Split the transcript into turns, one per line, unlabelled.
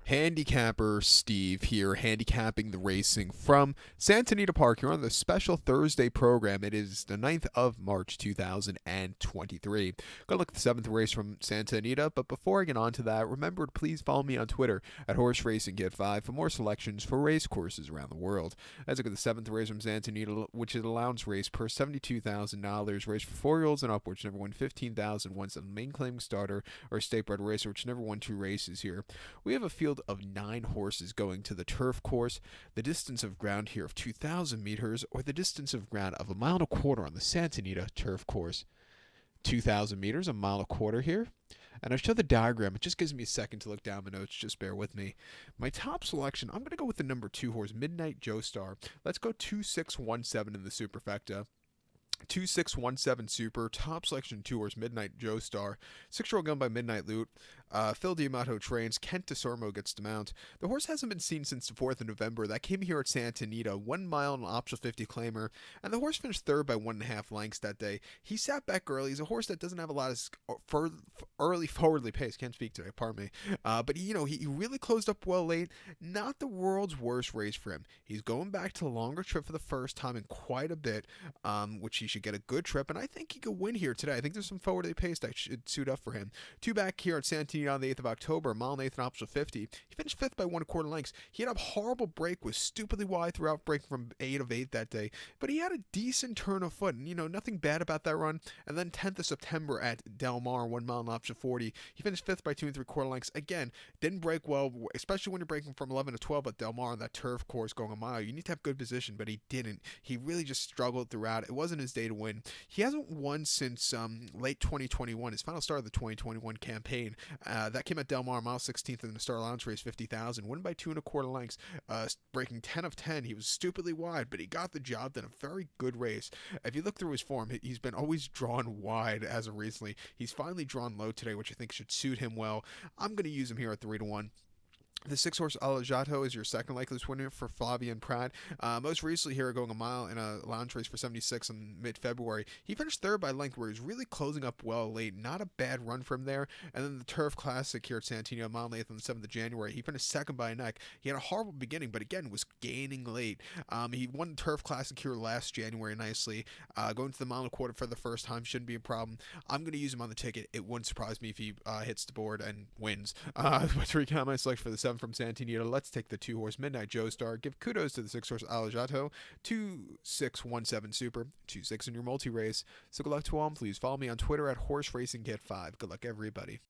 Handicapper Steve here, handicapping the racing from Santa Anita Park. You're on the special Thursday program. It is the 9th of March, 2023. Gonna look at the 7th race from Santa Anita, but before I get on to that, remember to please follow me on Twitter at Horse Racing Get 5 for more selections for race courses around the world. Let's look at the 7th race from Santa Anita, which is an allowance race per $72,000. Race for 4-year-olds and upwards, never won 15,000 once. A main claim starter or state bred racer, which never won 2 races here. We have a field of 9 horses going to the turf course. The distance of ground here of 2,000 meters, or the distance of ground of 1.25 miles on the Santa Anita turf course. 2,000 meters, 1.25 miles here. And I show the diagram. It just gives me a second to look down my notes. Just bear with me. My top selection, I'm going to go with the number 2 horse, Midnight Joestar. Let's go 2617 in the superfecta. 2617 Super, top selection 2 horse, Midnight Joestar. 6-year-old gun by Midnight Loot. Phil Diamato trains. Kent DeSormo gets to mount. The horse hasn't been seen since the 4th of November. That came here at Santa Anita. 1 mile and an optional 50 claimer. And the horse finished 3rd by 1.5 lengths that day. He sat back early. He's a horse that doesn't have a lot of early forwardly pace. Can't speak today, pardon me. But he really closed up well late. Not the world's worst race for him. He's going back to a longer trip for the first time in quite a bit, which he should get a good trip, and I think he could win here today. I think there's some forwardly pace that should suit up for him. 2 back here at Santa Anita on the 8th of October, 1 mile and 1/8 and optional 50. He finished 5th by 1.25 lengths. He had a horrible break, was stupidly wide throughout, breaking from 8 of 8 that day, but he had a decent turn of foot, and nothing bad about that run. And then 10th of September at Del Mar, 1 mile and option 40. He finished 5th by 2 3/4 lengths. Again, didn't break well, especially when you're breaking from 11 to 12 at Del Mar on that turf course going a mile. You need to have good position, but he didn't. He really just struggled throughout. It wasn't his day to win. He hasn't won since late 2021, his final start of the 2021 campaign. That came at Del Mar, mile 16th in the Star Allowance race, 50,000. Won by 2 1/4 lengths, breaking 10 of 10. He was stupidly wide, but he got the job done. A very good race. If you look through his form, he's been always drawn wide as of recently. He's finally drawn low today, which I think should suit him well. I'm going to use him here at 3-1. The 6-horse Alajato is your second likeliest winner for Flavian Pratt. Most recently here, going a mile in a lounge race for 76 in mid-February. He finished 3rd by length, where he was really closing up well late. Not a bad run from there. And then the Turf Classic here at Santino, 1 mile and 1/8 on the 7th of January. He finished 2nd by a neck. He had a horrible beginning, but again, was gaining late. He won the Turf Classic here last January nicely. Going to the 1.25 miles for the first time shouldn't be a problem. I'm going to use him on the ticket. It wouldn't surprise me if he hits the board and wins. But to recount my selection for the 7 from Santa Anita, let's take the 2 horse Midnight Joestar. Give kudos to the 6 horse Alajato. 2617 Super. 2-6 in your multi race. So good luck to all. Please follow me on Twitter at Horse Racing Get 5. Good luck, everybody.